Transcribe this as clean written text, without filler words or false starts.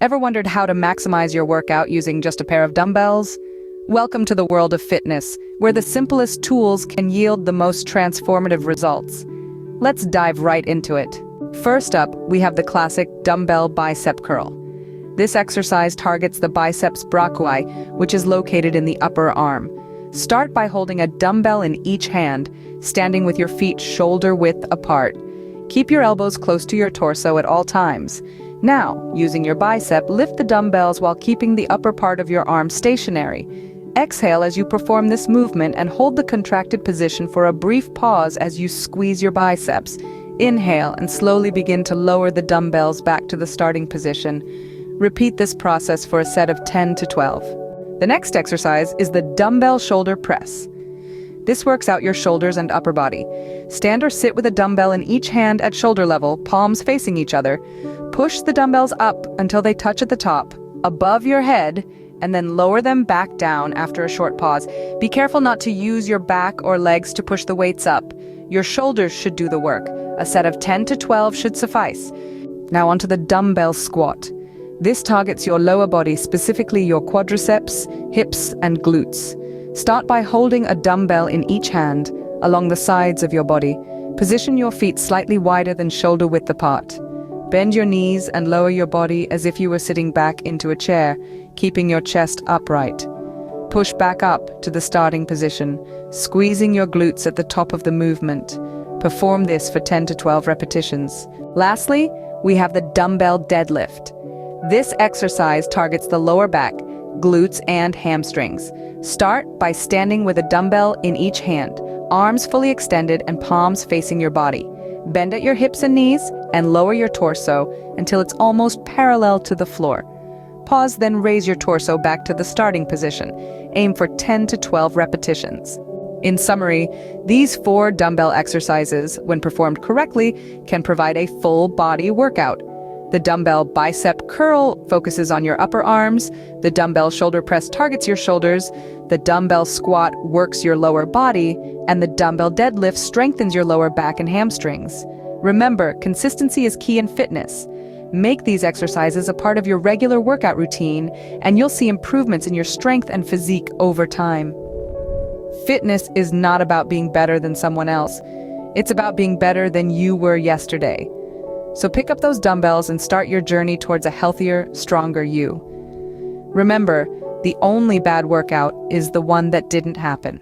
Ever wondered how to maximize your workout using just a pair of dumbbells? Welcome to the world of fitness, where the simplest tools can yield the most transformative results. Let's dive right into it. First up, we have the classic dumbbell bicep curl. This exercise targets the biceps brachii, which is located in the upper arm. Start by holding a dumbbell in each hand, standing with your feet shoulder-width apart. Keep your elbows close to your torso at all times. Now, using your bicep, lift the dumbbells while keeping the upper part of your arm stationary. Exhale as you perform this movement and hold the contracted position for a brief pause as you squeeze your biceps. Inhale and slowly begin to lower the dumbbells back to the starting position. Repeat this process for a set of 10 to 12. The next exercise is the dumbbell shoulder press. This works out your shoulders and upper body. Stand or sit with a dumbbell in each hand at shoulder level, palms facing each other. Push the dumbbells up until they touch at the top, above your head, and then lower them back down after a short pause. Be careful not to use your back or legs to push the weights up. Your shoulders should do the work. A set of 10 to 12 should suffice. Now onto the dumbbell squat. This targets your lower body, specifically your quadriceps, hips, and glutes. Start by holding a dumbbell in each hand, along the sides of your body. Position your feet slightly wider than shoulder width apart. Bend your knees and lower your body as if you were sitting back into a chair, keeping your chest upright. Push back up to the starting position, squeezing your glutes at the top of the movement. Perform this for 10 to 12 repetitions. Lastly, we have the dumbbell deadlift. This exercise targets the lower back, glutes, and hamstrings. Start by standing with a dumbbell in each hand, arms fully extended and palms facing your body. Bend at your hips and knees and lower your torso until it's almost parallel to the floor. Pause, then raise your torso back to the starting position. Aim for 10 to 12 repetitions. In summary, these 4 dumbbell exercises, when performed correctly, can provide a full body workout. The dumbbell bicep curl focuses on your upper arms, the dumbbell shoulder press targets your shoulders, the dumbbell squat works your lower body, and the dumbbell deadlift strengthens your lower back and hamstrings. Remember, consistency is key in fitness. Make these exercises a part of your regular workout routine, and you'll see improvements in your strength and physique over time. Fitness is not about being better than someone else. It's about being better than you were yesterday. So pick up those dumbbells and start your journey towards a healthier, stronger you. Remember, the only bad workout is the one that didn't happen.